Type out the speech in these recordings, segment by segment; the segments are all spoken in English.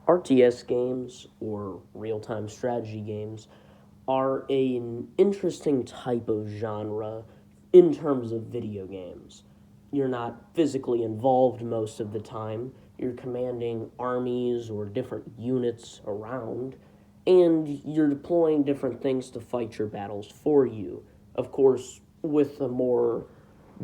RTS games, or real-time strategy games, are an interesting type of genre in terms of video games. You're not physically involved most of the time. You're commanding armies or different units around, and you're deploying different things to fight your battles for you. Of course, with a more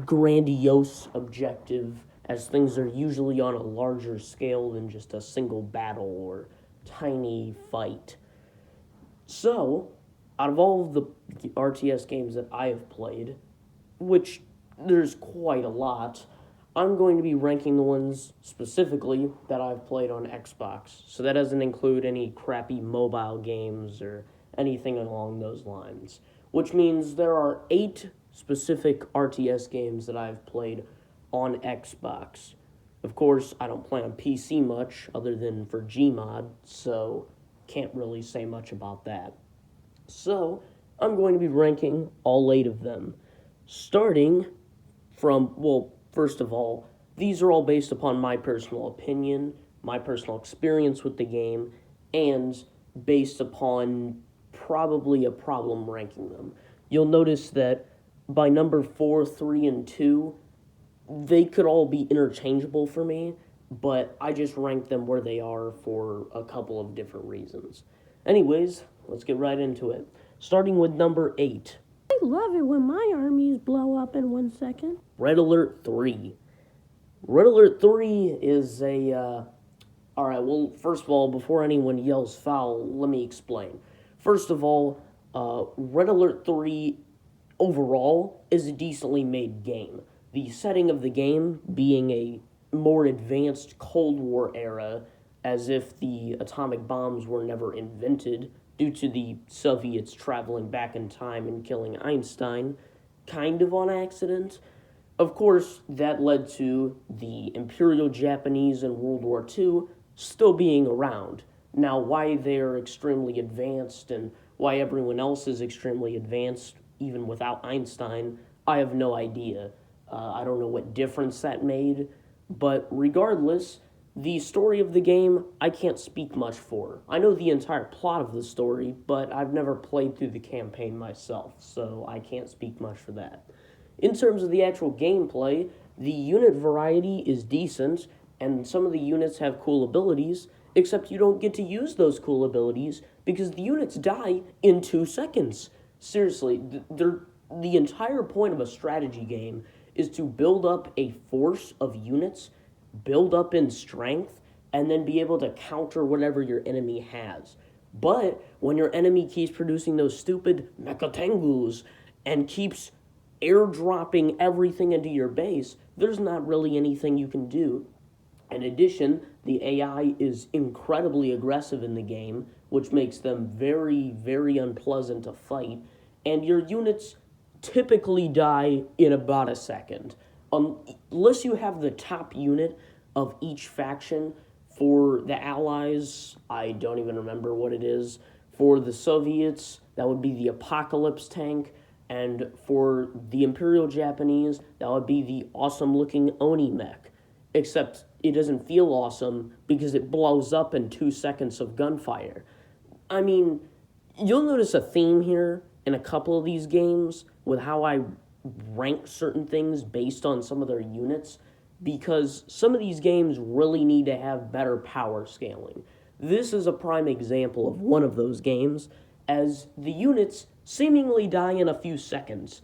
grandiose objective, as things are usually on a larger scale than just a single battle or tiny fight. So, out of all of the RTS games that I have played, which there's quite a lot, I'm going to be ranking the ones specifically that I've played on Xbox. So that doesn't include any crappy mobile games or anything along those lines. Which means there are 8 specific RTS games that I've played on Xbox. Of course, I don't play on PC much other than for Gmod, so can't really say much about that. So, I'm going to be ranking all 8 of them, starting from, well, first of all, these are all based upon my personal opinion, my personal experience with the game, and based upon probably a problem ranking them. You'll notice that by number 4, 3, and 2, they could all be interchangeable for me, but I just rank them where they are for a couple of different reasons. Anyways, let's get right into it. Starting with number 8. I love it when my armies blow up in 1 second. Red Alert 3. Red Alert 3 is a... Alright, well, first of all, before anyone yells foul, let me explain. First of all, Red Alert 3 overall is a decently made game. The setting of the game being a more advanced Cold War era, as if the atomic bombs were never invented due to the Soviets traveling back in time and killing Einstein, kind of on accident. Of course, that led to the Imperial Japanese in World War II still being around. Now, why they're extremely advanced and why everyone else is extremely advanced, even without Einstein, I have no idea. I don't know what difference that made, but regardless, the story of the game, I can't speak much for. I know the entire plot of the story, but I've never played through the campaign myself, so I can't speak much for that. In terms of the actual gameplay, the unit variety is decent, and some of the units have cool abilities, except you don't get to use those cool abilities because the units die in 2 seconds. Seriously, the entire point of a strategy game is to build up a force of units, build up in strength, and then be able to counter whatever your enemy has. But when your enemy keeps producing those stupid mechatengus and keeps airdropping everything into your base, there's not really anything you can do. In addition, the AI is incredibly aggressive in the game, which makes them very, very unpleasant to fight, and your units typically die in about a second. Unless you have the top unit of each faction. For the Allies, I don't even remember what it is. For the Soviets, that would be the Apocalypse tank. And for the Imperial Japanese, that would be the awesome-looking Oni mech. Except it doesn't feel awesome because it blows up in 2 seconds of gunfire. I mean, you'll notice a theme here in a couple of these games with how I rank certain things based on some of their units, because some of these games really need to have better power scaling. This is a prime example of one of those games, as the units seemingly die in a few seconds.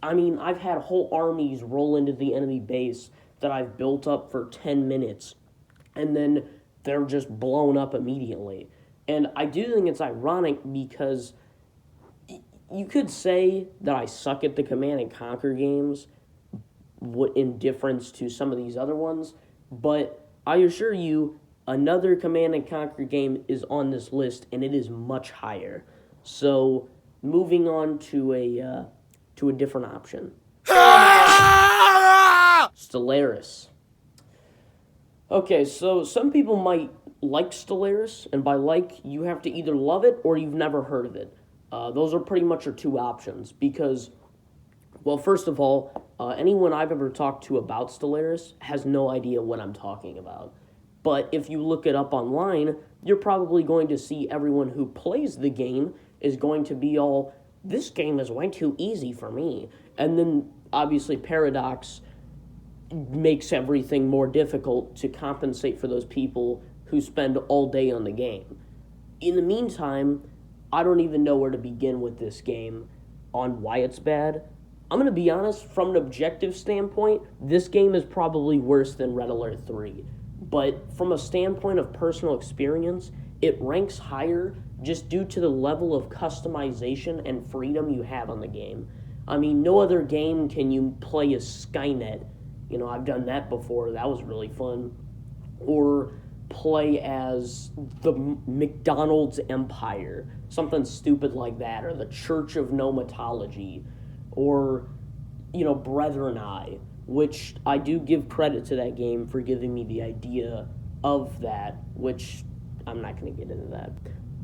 I mean, I've had whole armies roll into the enemy base that I've built up for 10 minutes, and then they're just blown up immediately. And I do think it's ironic because you could say that I suck at the Command and Conquer games in difference to some of these other ones, but I assure you, another Command and Conquer game is on this list, and it is much higher. So, moving on to a different option. Stellaris. Okay, so some people might like Stellaris, and by like, you have to either love it or you've never heard of it. Those are pretty much our 2 options, because, well, first of all, anyone I've ever talked to about Stellaris has no idea what I'm talking about. But if you look it up online, you're probably going to see everyone who plays the game is going to be all, this game is way too easy for me. And then, obviously, Paradox makes everything more difficult to compensate for those people who spend all day on the game. In the meantime, I don't even know where to begin with this game on why it's bad. I'm going to be honest, from an objective standpoint, this game is probably worse than Red Alert 3. But from a standpoint of personal experience, it ranks higher just due to the level of customization and freedom you have on the game. I mean, no other game can you play as Skynet. You know, I've done that before. That was really fun. Or play as the McDonald's Empire, something stupid like that, or the Church of Nomatology, or, you know, Brethren Eye, which I do give credit to that game for giving me the idea of that, which I'm not going to get into that.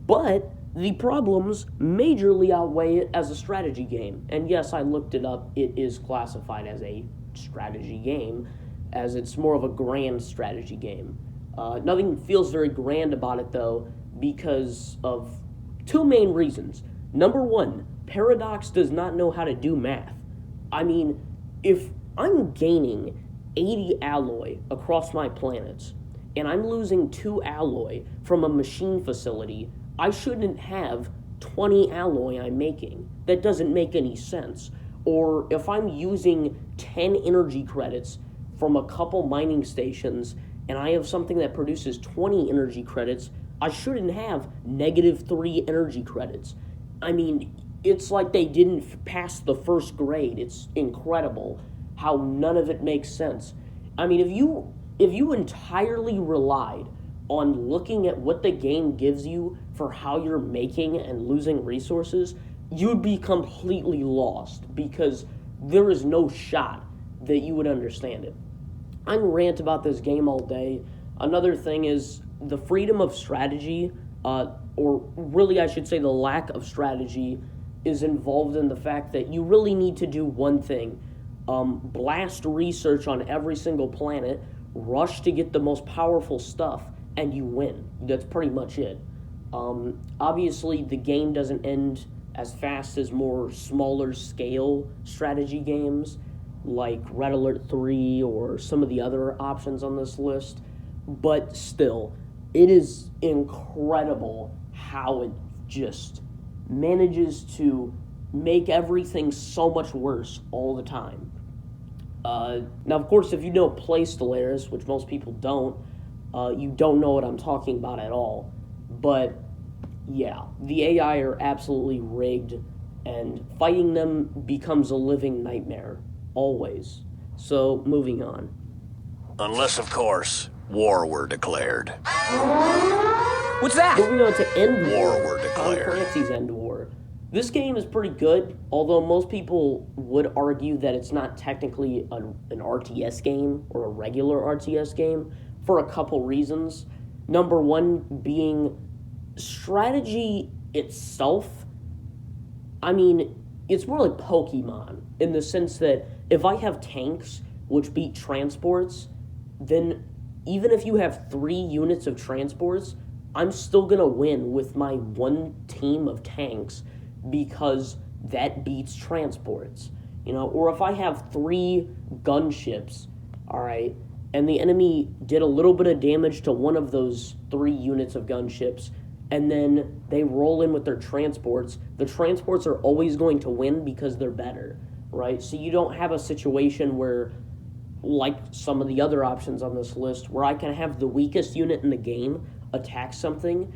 But the problems majorly outweigh it as a strategy game. And yes, I looked it up. It is classified as a strategy game, as it's more of a grand strategy game. Nothing feels very grand about it, though, because of two main reasons. Number one, Paradox does not know how to do math. I mean, if I'm gaining 80 alloy across my planets, and I'm losing 2 alloy from a machine facility, I shouldn't have 20 alloy I'm making. That doesn't make any sense. Or if I'm using 10 energy credits from a couple mining stations, and I have something that produces 20 energy credits, I shouldn't have -3 energy credits. I mean, it's like they didn't pass the first grade. It's incredible how none of it makes sense. I mean, if you entirely relied on looking at what the game gives you for how you're making and losing resources, you'd be completely lost because there is no shot that you would understand it. I can rant about this game all day. Another thing is the freedom of strategy, or really I should say the lack of strategy, is involved in the fact that you really need to do one thing. Blast research on every single planet, rush to get the most powerful stuff, and you win. That's pretty much it. Obviously, the game doesn't end as fast as more smaller scale strategy games like Red Alert 3 or some of the other options on this list, but still, it is incredible how it just manages to make everything so much worse all the time. Now, of course, if you don't play Stellaris, which most people don't, you don't know what I'm talking about at all. But, yeah, the AI are absolutely rigged, and fighting them becomes a living nightmare, always. So, moving on. Unless, of course, war were declared. What's that? Moving on to End War. War were Tom declared. Clancy's End War. This game is pretty good, although most people would argue that it's not technically an RTS game or a regular RTS game for a couple reasons. Number one being strategy itself. I mean, it's more like Pokemon in the sense that if I have tanks which beat transports, then even if you have 3 units of transports, I'm still going to win with my one team of tanks because that beats transports. You know, or if I have 3 gunships, all right, and the enemy did a little bit of damage to one of those 3 units of gunships, and then they roll in with their transports, the transports are always going to win because they're better, right? So you don't have a situation where, like some of the other options on this list, where I can have the weakest unit in the game attack something,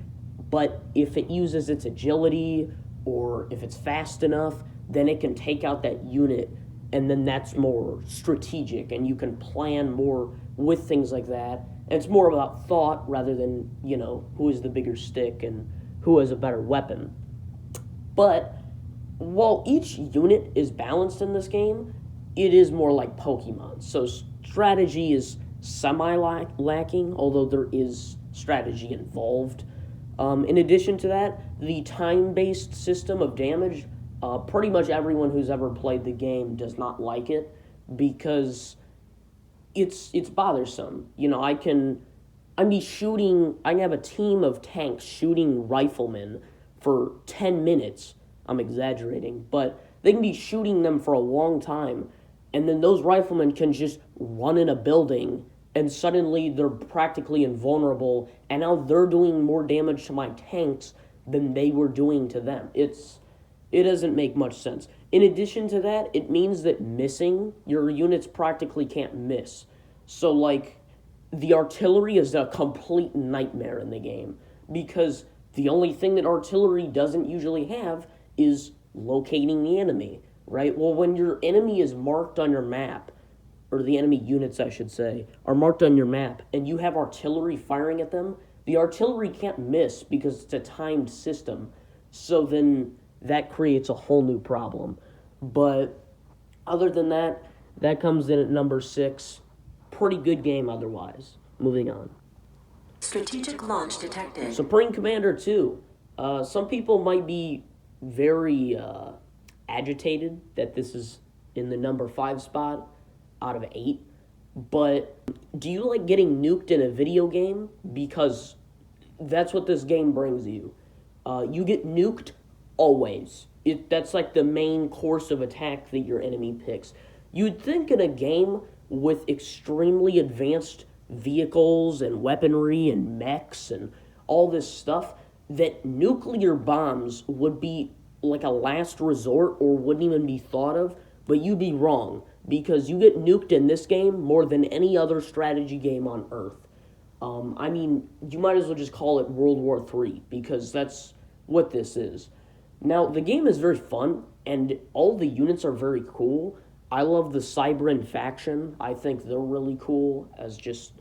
but if it uses its agility or if it's fast enough, then it can take out that unit, and then that's more strategic, and you can plan more with things like that. And it's more about thought rather than, you know, who is the bigger stick and who has a better weapon. But while each unit is balanced in this game, it is more like Pokemon. So strategy is semi-lacking, although there is strategy involved. In addition to that, the time-based system of damage, pretty much everyone who's ever played the game does not like it because it's bothersome. You know, I can I can have a team of tanks shooting riflemen for 10 minutes. I'm exaggerating, but they can be shooting them for a long time, and then those riflemen can just run in a building, and suddenly they're practically invulnerable, and now they're doing more damage to my tanks than they were doing to them. It doesn't make much sense. In addition to that, it means that missing, your units practically can't miss. So, like, the artillery is a complete nightmare in the game because the only thing that artillery doesn't usually have is locating the enemy, right? Well, when your enemy is marked on your map, or the enemy units, I should say, are marked on your map, and you have artillery firing at them, the artillery can't miss because it's a timed system. So then that creates a whole new problem. But other than that, that comes in at number 6. Pretty good game otherwise. Moving on. Strategic launch detected. Supreme Commander 2. Some people might be very agitated that this is in the number 5 spot out of 8. But do you like getting nuked in a video game? Because that's what this game brings you. You get nuked always. That's like the main course of attack that your enemy picks. You'd think in a game with extremely advanced vehicles and weaponry and mechs and all this stuff that nuclear bombs would be like a last resort or wouldn't even be thought of, but you'd be wrong because you get nuked in this game more than any other strategy game on Earth. I mean, you might as well just call it World War III because that's what this is. Now, the game is very fun, and all the units are very cool. I love the Cybran faction. I think they're really cool as just,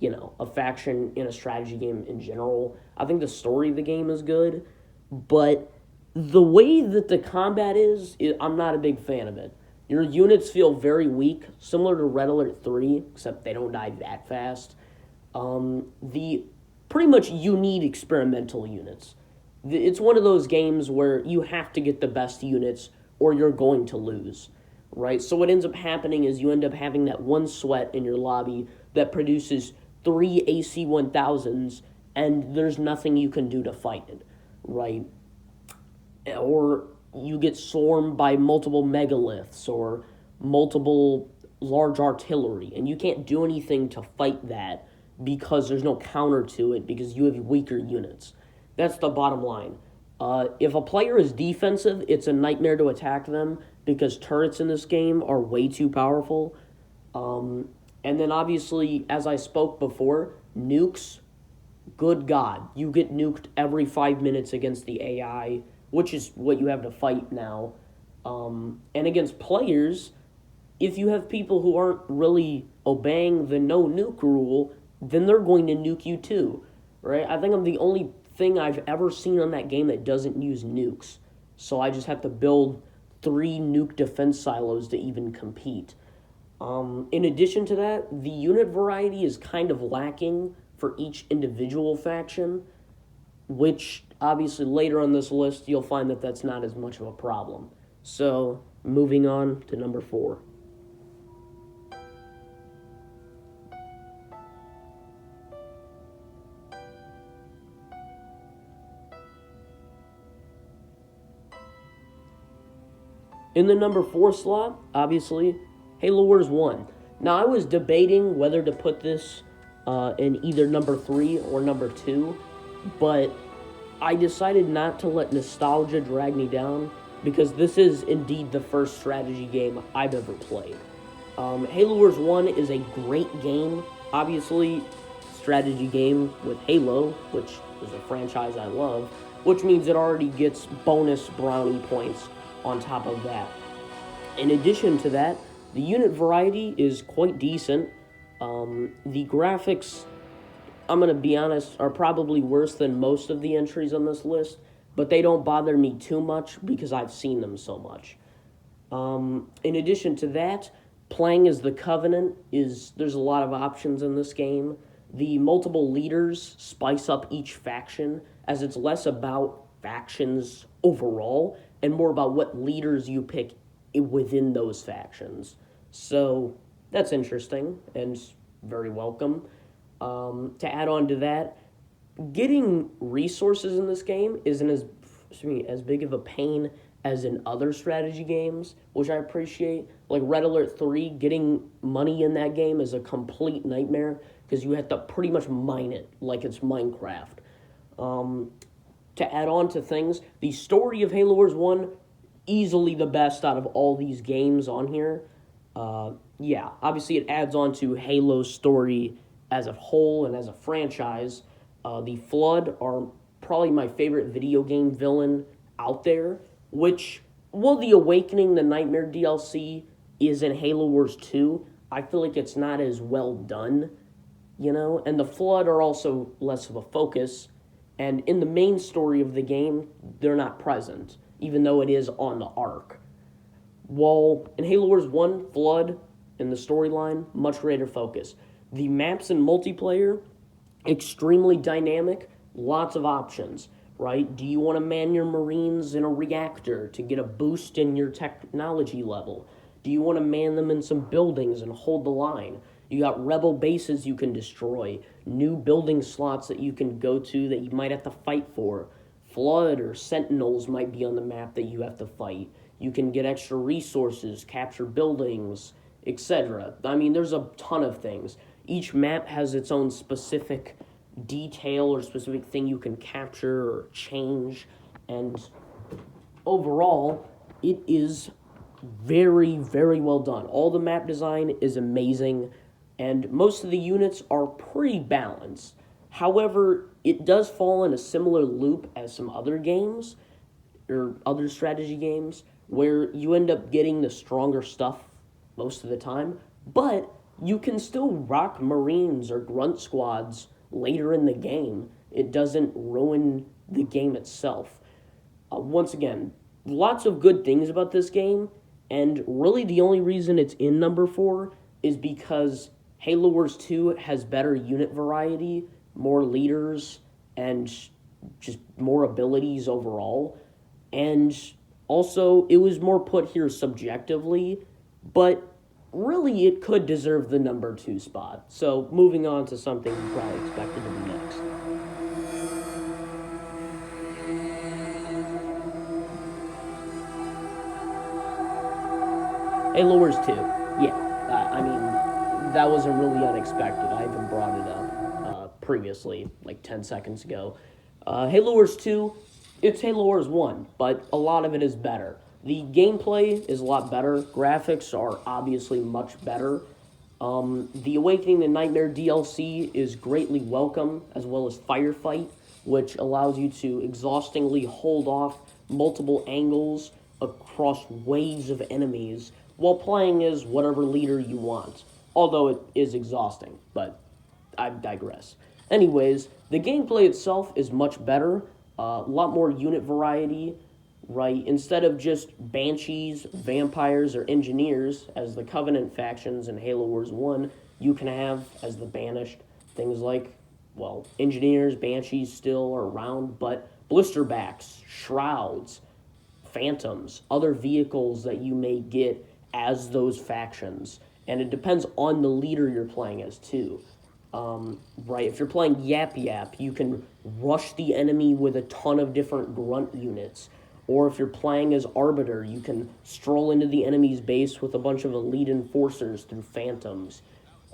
a faction in a strategy game in general. I think the story of the game is good, but the way that the combat is I'm not a big fan of it. Your units feel very weak, similar to Red Alert 3, except they don't die that fast. Pretty much you need experimental units. It's one of those games where you have to get the best units or you're going to lose, right? So what ends up happening is you end up having that one sweat in your lobby that produces 3 AC-1000s and there's nothing you can do to fight it, right? Or you get swarmed by multiple megaliths or multiple large artillery and you can't do anything to fight that because there's no counter to it because you have weaker units. That's the bottom line. If a player is defensive, it's a nightmare to attack them because turrets in this game are way too powerful. And then obviously, as I spoke before, nukes, good God. You get nuked every 5 minutes against the AI, which is what you have to fight now. And against players, if you have people who aren't really obeying the no nuke rule, then they're going to nuke you too, right? I think I'm the only thing I've ever seen on that game that doesn't use nukes. So I just have to build 3 nuke defense silos to even compete. In addition to that, the unit variety is kind of lacking for each individual faction, which obviously later on this list you'll find that that's not as much of a problem. So moving on to number 4. In the number 4 slot, obviously, Halo Wars 1. Now, I was debating whether to put this in either number 3 or number 2, but I decided not to let nostalgia drag me down because this is indeed the first strategy game I've ever played. Halo Wars 1 is a great game, obviously, strategy game with Halo, which is a franchise I love, which means it already gets bonus brownie points on top of that. In addition to that, the unit variety is quite decent. The graphics, I'm going to be honest, are probably worse than most of the entries on this list, but they don't bother me too much because I've seen them so much. In addition to that, playing as the Covenant there's a lot of options in this game. The multiple leaders spice up each faction, as it's less about factions overall and more about what leaders you pick within those factions. So that's interesting and very welcome. To add on to that, getting resources in this game isn't as big of a pain as in other strategy games, which I appreciate. Like Red Alert 3, getting money in that game is a complete nightmare because you have to pretty much mine it like it's Minecraft. To add on to things, the story of Halo Wars 1, easily the best out of all these games on here. Yeah, obviously it adds on to Halo's story as a whole and as a franchise. The Flood are probably my favorite video game villain out there, which, while the Awakening, the Nightmare DLC, is in Halo Wars 2, I feel like it's not as well done, and the Flood are also less of a focus, and in the main story of the game, they're not present, even though it is on the arc. While in Halo Wars 1, Flood, in the storyline, much greater focus. The maps in multiplayer, extremely dynamic, lots of options, right? Do you want to man your Marines in a reactor to get a boost in your technology level? Do you want to man them in some buildings and hold the line? You got rebel bases you can destroy, new building slots that you can go to that you might have to fight for. Flood or Sentinels might be on the map that you have to fight. You can get extra resources, capture buildings, etc. I mean, there's a ton of things. Each map has its own specific detail or specific thing you can capture or change, and overall, it is very, very well done. All the map design is amazing, and most of the units are pretty balanced. However, it does fall in a similar loop as some other games, or other strategy games, where you end up getting the stronger stuff most of the time, but you can still rock Marines or Grunt Squads later in the game. It doesn't ruin the game itself. Once again, lots of good things about this game, and really the only reason it's in number 4 is because Halo Wars 2 has better unit variety, more leaders, and just more abilities overall. And also, it was more put here subjectively, but really it could deserve the number 2 spot. So, moving on to something you probably expected to be next. Halo Wars 2. Yeah, I mean, that wasn't really unexpected. I even brought it up previously, like 10 seconds ago. Halo Wars 2, it's Halo Wars 1, but a lot of it is better. The gameplay is a lot better. Graphics are obviously much better. The Awakening the Nightmare DLC is greatly welcome, as well as Firefight, which allows you to exhaustingly hold off multiple angles across waves of enemies while playing as whatever leader you want. Although it is exhausting, but I digress. Anyways, the gameplay itself is much better. A lot more unit variety, right? Instead of just Banshees, Vampires, or Engineers, as the Covenant factions in Halo Wars 1, you can have, as the Banished, things like, well, Engineers, Banshees still are around, but Blisterbacks, Shrouds, Phantoms, other vehicles that you may get as those factions. And it depends on the leader you're playing as, too. Right, if you're playing Yap Yap, you can rush the enemy with a ton of different grunt units. Or if you're playing as Arbiter, you can stroll into the enemy's base with a bunch of elite enforcers through Phantoms.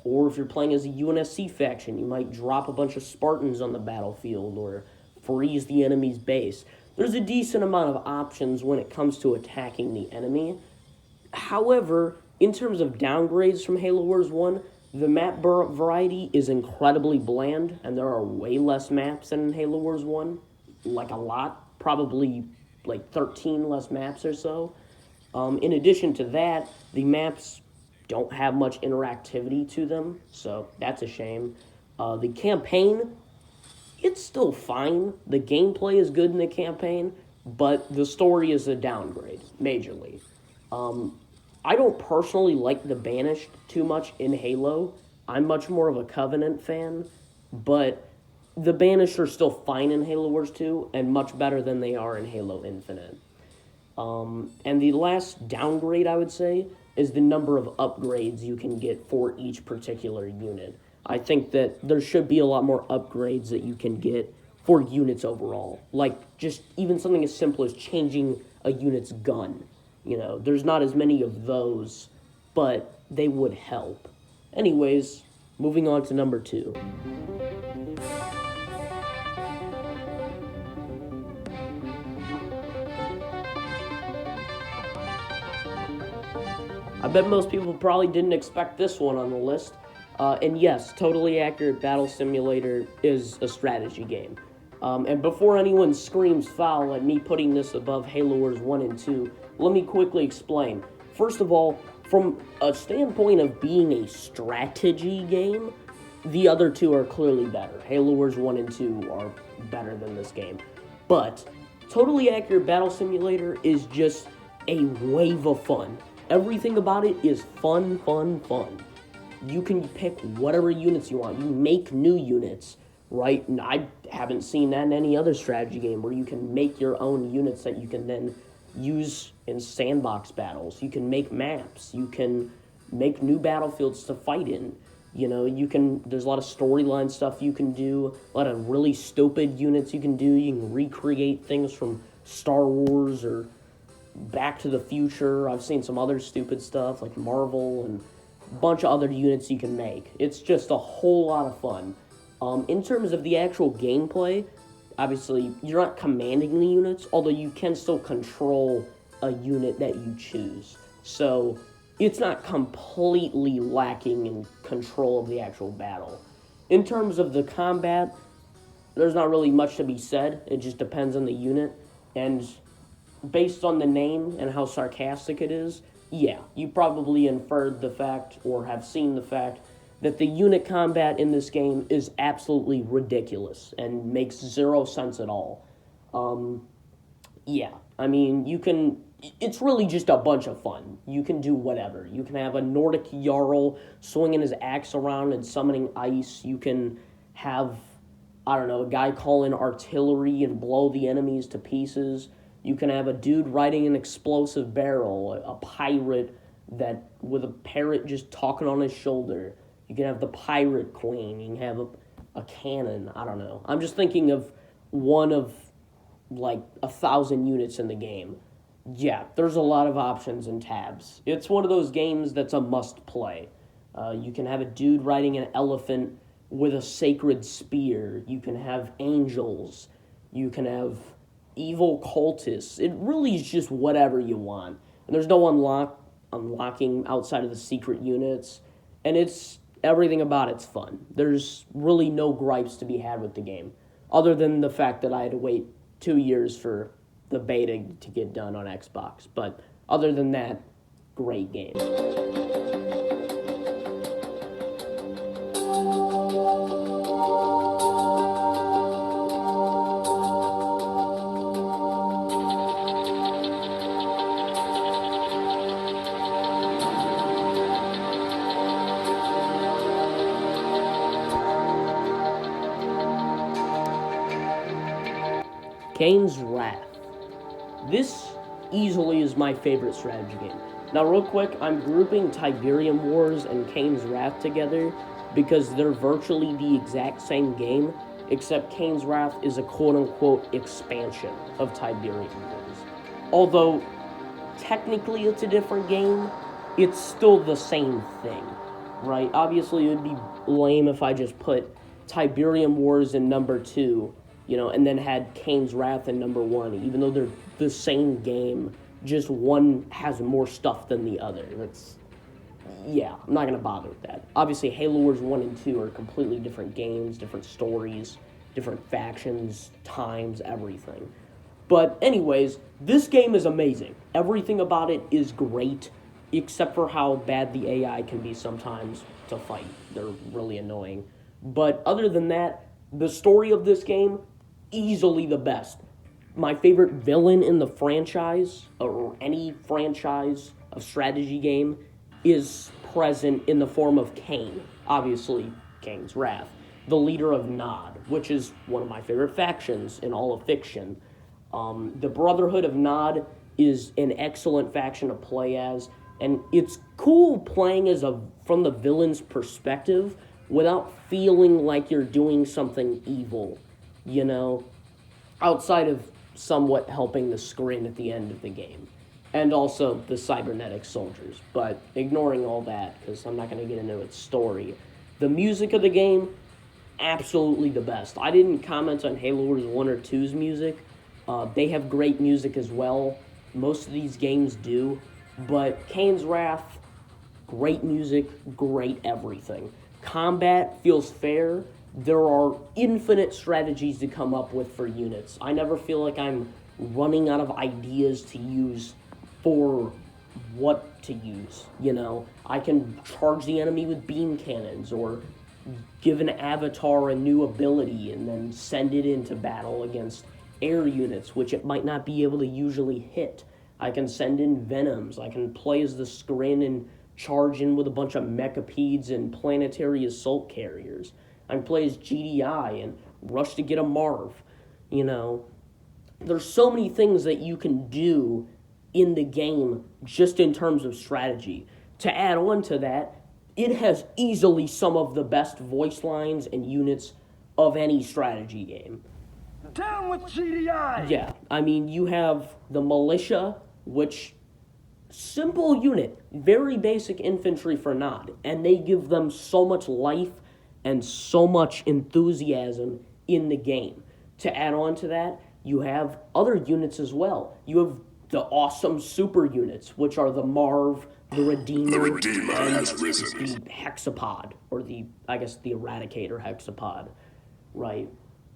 Or if you're playing as a UNSC faction, you might drop a bunch of Spartans on the battlefield or freeze the enemy's base. There's a decent amount of options when it comes to attacking the enemy. However, in terms of downgrades from Halo Wars 1, the map variety is incredibly bland, and there are way less maps than in Halo Wars 1. Like a lot, probably like 13 less maps or so. In addition to that, the maps don't have much interactivity to them, so that's a shame. The campaign, it's still fine. The gameplay is good in the campaign, but the story is a downgrade, majorly. I don't personally like the Banished too much in Halo. I'm much more of a Covenant fan, but the Banished are still fine in Halo Wars 2 and much better than they are in Halo Infinite. And the last downgrade, I would say, is the number of upgrades you can get for each particular unit. I think that there should be a lot more upgrades that you can get for units overall. Like, just even something as simple as changing a unit's gun. There's not as many of those, but they would help. Anyways, moving on to number 2. I bet most people probably didn't expect this one on the list. And yes, Totally Accurate Battle Simulator is a strategy game. And before anyone screams foul at me putting this above Halo Wars 1 and 2, let me quickly explain. First of all, from a standpoint of being a strategy game, the other two are clearly better. Halo Wars 1 and 2 are better than this game. But Totally Accurate Battle Simulator is just a wave of fun. Everything about it is fun, fun, fun. You can pick whatever units you want. You make new units, right? And I haven't seen that in any other strategy game where you can make your own units that you can then use in sandbox battles. You can make maps. You can make new battlefields to fight in. There's a lot of storyline stuff you can do, a lot of really stupid units you can do. You can recreate things from Star Wars or Back to the Future. I've seen some other stupid stuff like Marvel and a bunch of other units you can make. It's just a whole lot of fun. In terms of the actual gameplay, obviously you're not commanding the units, although you can still control a unit that you choose. So it's not completely lacking in control of the actual battle. In terms of the combat, there's not really much to be said. It just depends on the unit. And based on the name and how sarcastic it is, yeah, you probably inferred the fact or have seen the fact that the unit combat in this game is absolutely ridiculous and makes zero sense at all. Yeah, I mean, it's really just a bunch of fun. You can do whatever. You can have a Nordic Jarl swinging his axe around and summoning ice. You can have, a guy call in artillery and blow the enemies to pieces. You can have a dude riding an explosive barrel, a pirate with a parrot just talking on his shoulder. You can have the pirate queen. You can have a cannon. I don't know. I'm just thinking of one of, 1,000 units in the game. Yeah, there's a lot of options and tabs. It's one of those games that's a must-play. You can have a dude riding an elephant with a sacred spear. You can have angels. You can have evil cultists. It really is just whatever you want. And there's no unlocking outside of the secret units. And everything about it's fun. There's really no gripes to be had with the game, other than the fact that I had to wait 2 years for the beta to get done on Xbox. But other than that, great game. Kane's Wrath. This easily is my favorite strategy game. Now, real quick, I'm grouping Tiberium Wars and Kane's Wrath together because they're virtually the exact same game, except Kane's Wrath is a quote-unquote expansion of Tiberium Wars. Although, technically it's a different game, it's still the same thing, right? Obviously, it would be lame if I just put Tiberium Wars in number 2, and then had Kane's Wrath in number 1, even though they're the same game, just one has more stuff than the other. I'm not going to bother with that. Obviously, Halo Wars 1 and 2 are completely different games, different stories, different factions, times, everything. But anyways, this game is amazing. Everything about it is great, except for how bad the AI can be sometimes to fight. They're really annoying. But other than that, the story of this game, easily the best. My favorite villain in the franchise, or any franchise of strategy game, is present in the form of Kane. Obviously, Kane's Wrath. The leader of Nod, which is one of my favorite factions in all of fiction. The Brotherhood of Nod is an excellent faction to play as, and it's cool playing from the villain's perspective, without feeling like you're doing something evil, you know, outside of somewhat helping the screen at the end of the game. And also the cybernetic soldiers. But ignoring all that, because I'm not going to get into its story, the music of the game, absolutely the best. I didn't comment on Halo Wars 1 or 2's music. They have great music as well. Most of these games do. But Kane's Wrath, great music, great everything. Combat feels fair. There are infinite strategies to come up with for units. I never feel like I'm running out of ideas to use for what to use, you know? I can charge the enemy with beam cannons, or give an avatar a new ability and then send it into battle against air units, which it might not be able to usually hit. I can send in Venoms. I can play as the Skrin and charge in with a bunch of Mechapeds and planetary assault carriers. I can play as GDI and rush to get a Marv. You know, there's so many things that you can do in the game just in terms of strategy. To add on to that, it has easily some of the best voice lines and units of any strategy game. Down with GDI! Yeah, I mean, you have the militia, which, simple unit, very basic infantry for Nod, and they give them so much life and so much enthusiasm in the game. To add on to that, you have other units as well. You have the awesome super units, which are the Marv, the Redeemer, and has risen. the Hexapod, or the Eradicator Hexapod, right?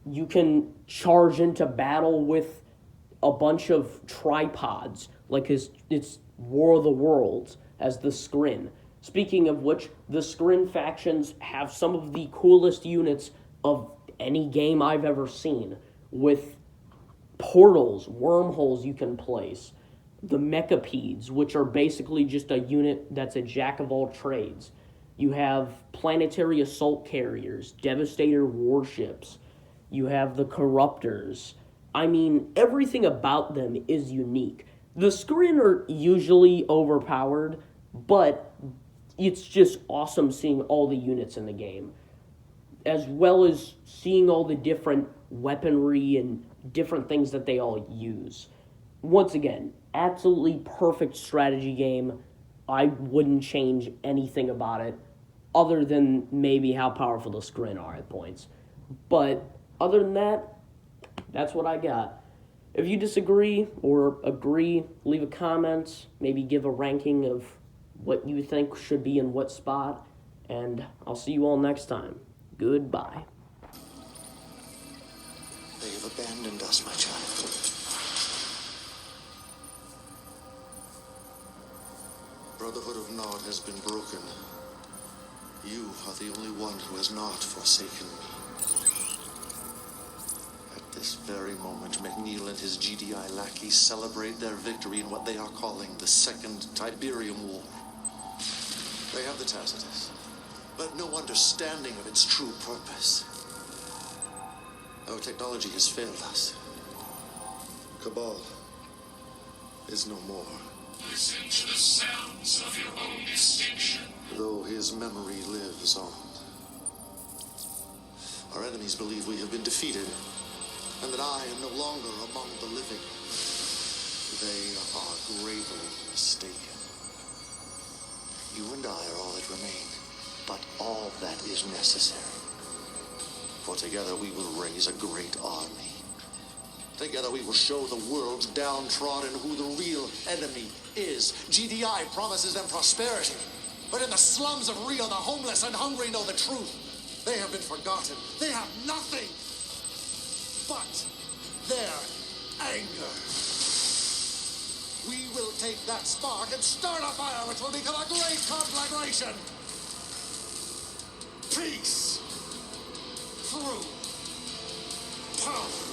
You can charge into battle with a bunch of tripods, like it's War of the Worlds, as the Skrin. Speaking of which, the Skrin factions have some of the coolest units of any game I've ever seen, with portals, wormholes you can place, the Mechapeds, which are basically just a unit that's a jack of all trades. You have planetary assault carriers, Devastator warships, you have the Corruptors. I mean, everything about them is unique. The Skrin are usually overpowered, but it's just awesome seeing all the units in the game, as well as seeing all the different weaponry and different things that they all use. Once again, absolutely perfect strategy game. I wouldn't change anything about it, other than maybe how powerful the Skrin are at points. But other than that, that's what I got. If you disagree or agree, leave a comment, maybe give a ranking of what you think should be in what spot, and I'll see you all next time. Goodbye. They have abandoned us, my child. Brotherhood of Nod has been broken. You are the only one who has not forsaken me. At this very moment, McNeil and his GDI lackeys celebrate their victory in what they are calling the Second Tiberium War. They have the Tacitus, but no understanding of its true purpose. Our technology has failed us. Cabal is no more. Listen to the sounds of your own extinction. Though his memory lives on. Our enemies believe we have been defeated, and that I am no longer among the living. They are gravely mistaken. You and I are all that remain, but all that is necessary. For together we will raise a great army. Together we will show the world downtrodden who the real enemy is. GDI promises them prosperity, but in the slums of Rio, the homeless and hungry know the truth. They have been forgotten. They have nothing but their anger. We will take that spark and start a fire which will become a great conflagration. Peace through power.